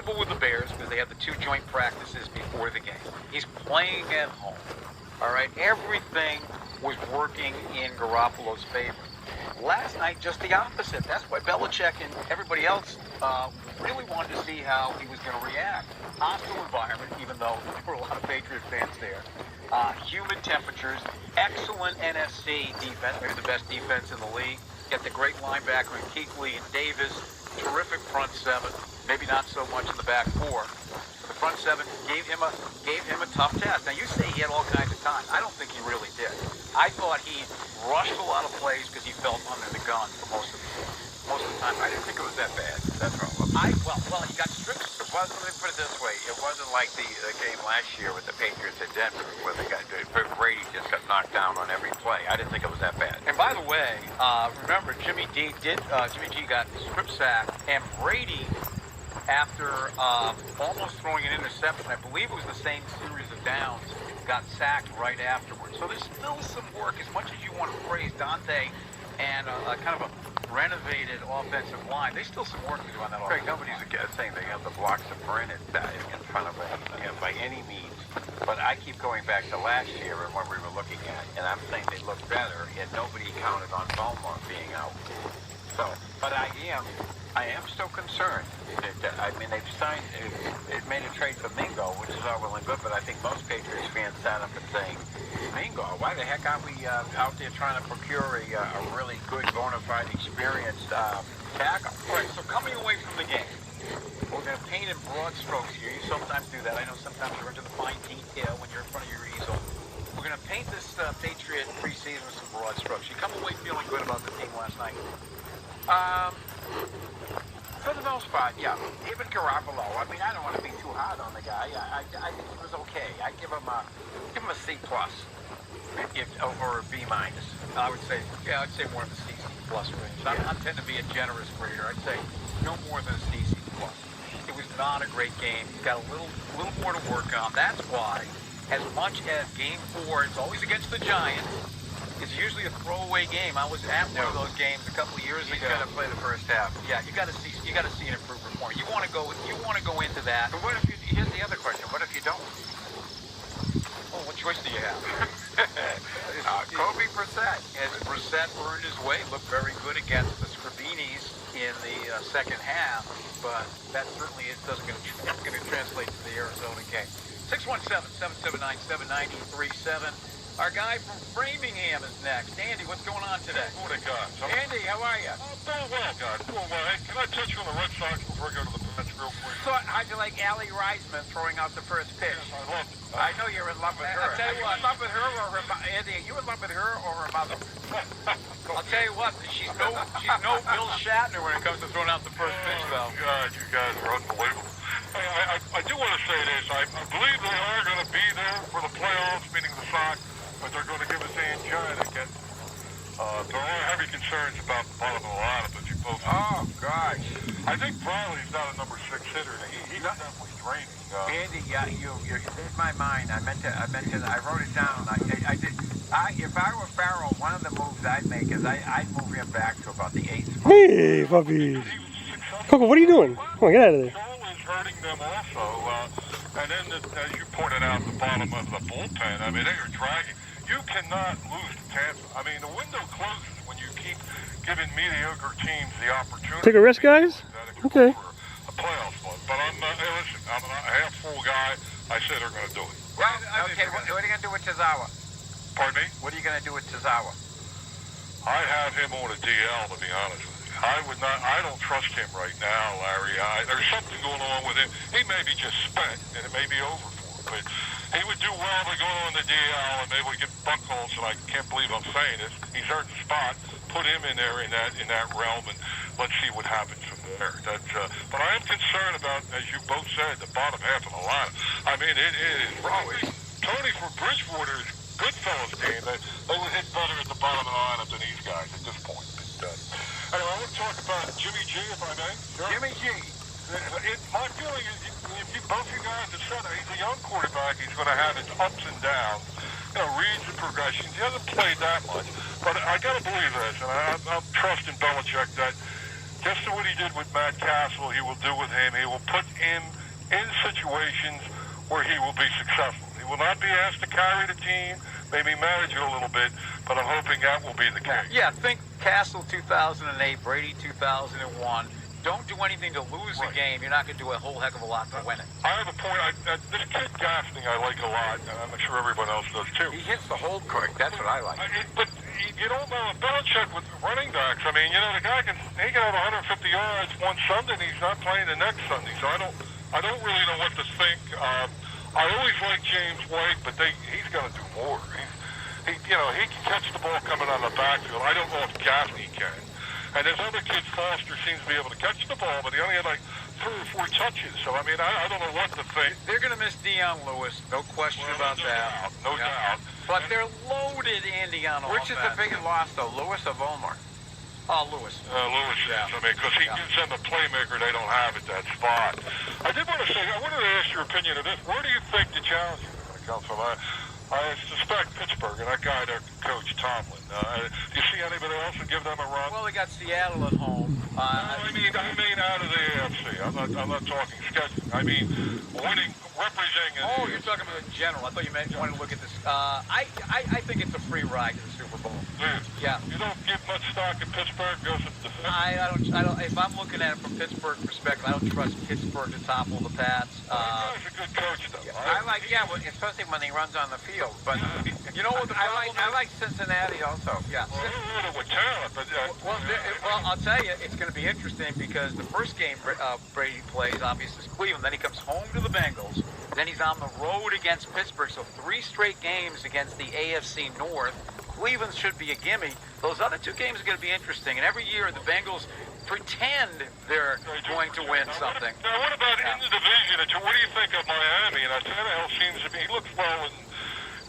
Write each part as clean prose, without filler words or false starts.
comfortable with the Bears because they had the 2 joint practices before the game. He's playing at home. All right, everything was working in Garoppolo's favor. Last night, just the opposite. That's why Belichick and everybody else really wanted to see how he was going to react. Hostile environment, even though there were a lot of Patriot fans there. Humid temperatures, excellent NFC defense, maybe the best defense in the league. Got the great linebacker in Kuechly and Davis. Terrific front 7. Maybe not so much in the back 4. But the front 7 gave him a tough test. Now, you say he had all kinds of time. I don't think he really did. I thought he rushed a lot of plays because he felt under the gun for most of the time. I didn't think it was that bad. That's wrong. Well, he got stripped. Let me put it this way. It wasn't like the game last year with the Patriots at Denver where Brady just got knocked down on every play. I didn't think it was that bad. And by the way, remember, Jimmy G got strip sacked, and Brady, after almost throwing an interception, I believe it was the same series of downs, got sacked right afterwards. So there's still some work. As much as you want to praise Dante and kind of a renovated offensive line, there's still some work to do on that offensive line. Nobody's saying they have the blocks of granite in front of it by any means. But I keep going back to last year and what we were looking at, and I'm saying they look better, and nobody counted on Belmont being out. So, but I am still concerned. I mean, they've made a trade for Mingo, which is all well and good, but I think most Patriots fans sat up and saying, Mingo, why the heck aren't we out there trying to procure a really good, bona fide, experienced tackle? All right, so coming away from the game, we're going to paint in broad strokes here. You sometimes do that. I know sometimes you're into the fine detail when you're in front of your easel. We're going to paint this Patriot preseason with some broad strokes. You come away feeling good about the team last night? For the most part, yeah. Even Garoppolo. I mean, I don't want to be too hard on the guy. I think he was okay. I give him a C+, or a B-. I would say, I'd say more of a C+ range. I tend to be a generous grader. I'd say no more than a C+. It was not a great game. He's got a little more to work on. That's why, as much as Game 4, it's always against the Giants. It's usually a throwaway game. I was at one of those games a couple of years ago. He's got to play the first half. Yeah, you got to see an improved performance. You want to go into that. But what if here's the other question. What if you don't? Well, what choice do you have? Kobe Brissett. As Brissett earned his way, looked very good against the Scribinis in the second half, but that certainly isn't going to translate to the Arizona game. 617-779-7937. Our guy from Framingham is next. Andy, what's going on today? Morning, guys. Andy, how are you? Doing well, guys. Doing well. Hey, can I touch you on the Red Sox before I go to the bench real quick? So, how'd you like Allie Reisman throwing out the first pitch? Yes, I loved it. I know you're in love with her. I'll tell you what. Are you in love with her or her mother? Andy, are you in love with her or her mother? I'll tell you what, she's no Bill Shatner when it comes to throwing out the first pitch, though. God, you guys are unbelievable. Hey, I do want to say this. I believe they are going to be there for the playoffs, meaning the Sox, but they're going to give us angina again. There are heavy concerns about the bottom of the lineup, as you both know. Oh, gosh. I think Briley's not a number 6 hitter. He's definitely draining. Andy, you read my mind. I wrote it down. If I were Farrell, one of the moves I'd make is I'd move him back to about the 8th spot. Hey, puppy. Coco, what are you doing? Come on, get out of there. Joel is hurting them also. And then, as you pointed out, the bottom of the bullpen, I mean, they are dragging. You cannot lose to Tampa. I mean, the window closes when you keep giving mediocre teams the opportunity. Take a risk, guys? Okay. A playoff spot. But hey, listen, I'm a half-full guy. I said they're going to do it. Well, okay, what are you going to do with Tazawa? Pardon me? What are you going to do with Tazawa? I have him on a DL, to be honest with you. I don't trust him right now, Larry. There's something going on with him. He may be just spent, and it may be over for him. But he would do well to go on the DL and maybe we get Buchholz, and I can't believe I'm saying this. He's earned the spot. Put him in there in that realm, and let's see what happens from there. But I am concerned about, as you both said, the bottom half of the lineup. I mean, it is probably Tony from Bridgewater's Goodfellas team. They would hit better at the bottom of the lineup than these guys at this point. Anyway, I want to talk about Jimmy G, if I may. Sure. Jimmy G. My feeling is, both you guys have said, he's a young quarterback. He's going to have his ups and downs. Reads and progressions. He hasn't played that much. But I got to believe this, and I'm trusting Belichick that just what he did with Matt Castle, he will do with him. He will put him in situations where he will be successful. He will not be asked to carry the team, maybe manage it a little bit, but I'm hoping that will be the case. Yeah, think Castle 2008, Brady 2001. Don't do anything to lose the game. You're not going to do a whole heck of a lot to win it. I have a point. This kid Gaffney I like a lot, and I'm sure everyone else does too. He hits the hole quick. That's what I like. But you don't know Belichick with running backs. I mean, the guy can have 150 yards one Sunday, and he's not playing the next Sunday. So I don't really know what to think. I always like James White, but he's going to do more. He can catch the ball coming on the backfield. I don't know if Gaffney can. And this other kid, Foster, seems to be able to catch the ball, but he only had like 3 or 4 touches. So, I mean, I don't know what to think. They're going to miss Dion Lewis, no question about that. No doubt. But they're loaded, Andy, on offense. Which is the biggest loss, though, Lewis or Volmar? Oh, Lewis. Lewis is, I mean, because he gives them a playmaker they don't have at that spot. I did want to say, I wanted to ask your opinion of this. Where do you think the challenge is going to come from? I suspect Pittsburgh and that guy there, Coach Tomlin. Do you see anybody else to give them a run? Well, they got Seattle at home. I mean out of the AFC. I'm not talking schedule. I mean winning, representing. Oh, you're talking about in general. I thought you wanted to look at this. I think it's a free ride to the Super Bowl. Yeah. You don't give much stock in Pittsburgh goes to the defense. I don't. If I'm looking at it from Pittsburgh perspective, I don't trust Pittsburgh to topple the Pats. He's a good coach, though. I like, especially when he runs on the field. But you know what the problem is? I like Cincinnati also. Yeah. With talent, but Well, I'll tell you, it's going to be interesting because the first game Brady plays, obviously, is Cleveland. Then he comes home to the Bengals. Then he's on the road against Pittsburgh. So 3 straight games against the AFC North. Cleveland should be a gimme. Those other 2 games are going to be interesting. And every year the Bengals pretend they're going to win something. Now, what about in the division? What do you think of Miami? And Tannehill seems to be, he looks well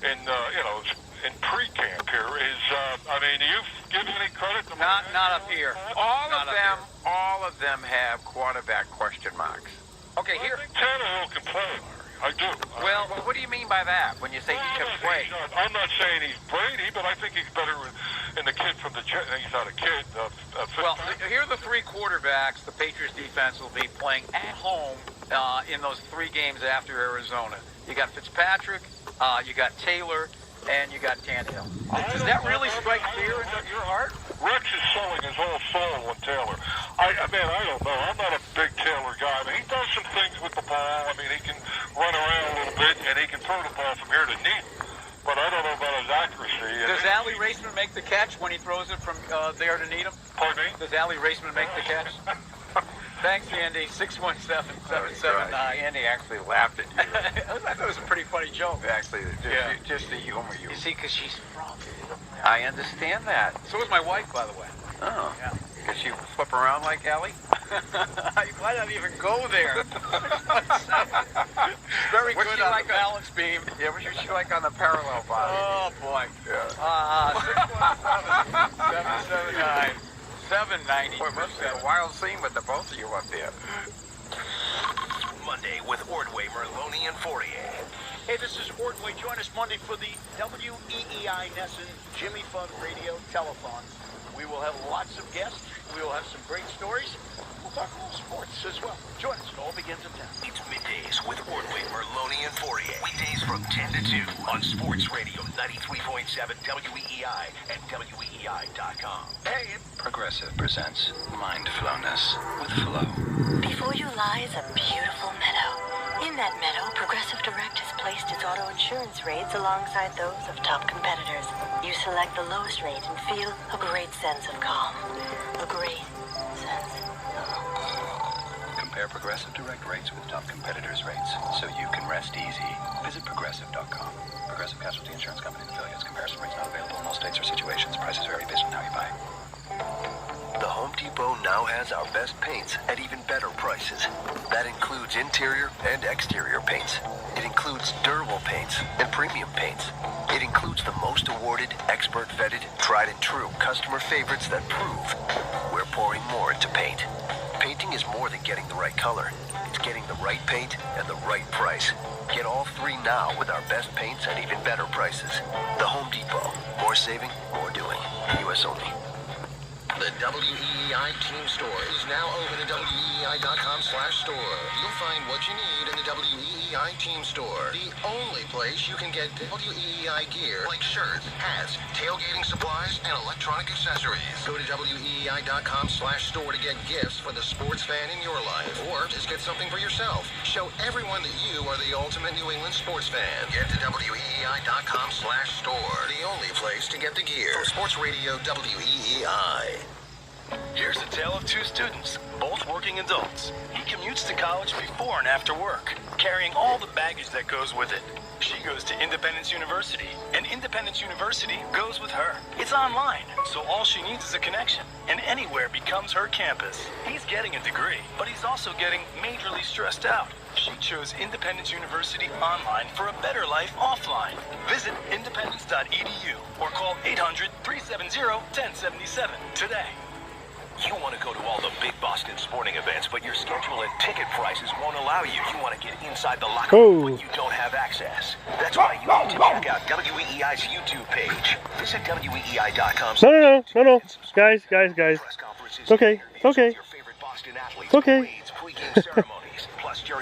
in pre-camp here. Do you give any credit to Miami? Not up here. all of them have quarterback question marks. Okay, I here. think Tannehill can play. I do. Well, what do you mean by that when you say he can play? I'm not saying he's Brady, but I think he's better than the kid from the Jets. He's not a kid. Well, here are the 3 quarterbacks the Patriots defense will be playing at home in those 3 games after Arizona. You got Fitzpatrick, you got Taylor, and you got Tannehill. Does that really strike fear into your heart? Rex is selling his whole soul on Taylor. I don't know. I'm not a big Taylor guy. I mean, he does some things with the ball. I mean, he can run around a little bit, and he can throw the ball from here to Needham. But I don't know about his accuracy. Does Allie Raceman make the catch when he throws it from there to Needham? Pardon me? Does Allie Raceman make the catch? Thanks, Andy. 617-779. Andy actually laughed at you. I thought it was a pretty funny joke. Actually, just the humor you. You see, because she's from. I understand that. So is my wife, by the way. Oh. Yeah. Does she flip around like Ellie? Why not even go there? Very What's good she on like the balance beam. Yeah, what's she like on the parallel body? Oh, boy. Yeah. 617-779. 790. Boy, it must be a wild scene with the both of you up there. Monday with Ordway, Merloni, and Fourier. Hey, this is Ordway. Join us Monday for the WEEI Nesson Jimmy Fund Radio Telethon. We will have lots of guests. We will have some great stories. We'll talk a little sports as well. Join us. It all begins at 10. It's Middays with Ordway, Merloni, and Fourier. Weekdays from 10 to 2 on Sports Radio 93.7 WEEI and WEEI.com. Hey, Progressive presents Mindfulness with Flo. Before you lies a beautiful meadow. In that meadow, Progressive Direct has placed its auto insurance rates alongside those of top competitors. You select the lowest rate and feel a great sense of calm. A great sense of calm. Compare Progressive Direct rates with top competitors' rates so you can rest easy. Visit Progressive.com. Progressive Casualty Insurance Company and affiliates. Comparison rates not available in all states or situations. Prices vary based on how you buy. The Home Depot now has our best paints at even better prices. That includes interior and exterior paints. It includes durable paints and premium paints. It includes the most awarded, expert-vetted, tried-and-true customer favorites that prove we're pouring more into paint. Painting is more than getting the right color. It's getting the right paint at the right price. Get all 3 now with our best paints at even better prices. The Home Depot. More saving, more doing. U.S. only. The WEEI Team Store is now open at WEEI.com/store. You'll find what you need in the WEEI Team Store. The only place you can get WEEI gear like shirts, hats, tailgating supplies, and electronic accessories. Go to WEEI.com/store to get gifts for the sports fan in your life. Or just get something for yourself. Show everyone that you are the ultimate New England sports fan. Get to WEEI.com/store. The only place to get the gear. From Sports Radio WEEI. Here's the tale of two students, both working adults. He commutes to college before and after work, carrying all the baggage that goes with it. She goes to Independence University, and Independence University goes with her. It's online, so all she needs is a connection, and anywhere becomes her campus. He's getting a degree, but he's also getting majorly stressed out. She chose Independence University online for a better life offline. Visit independence.edu or call 800-370-1077 today. You want to go to all the big Boston sporting events, but your schedule and ticket prices won't allow you. You want to get inside the locker room, but you don't have access. That's why you need to check out WEEI's YouTube page. Visit WEEI.com. No. Guys. It's okay. It's okay. Your favorite Boston athletes, It's okay. parades, pregame ceremonies, plus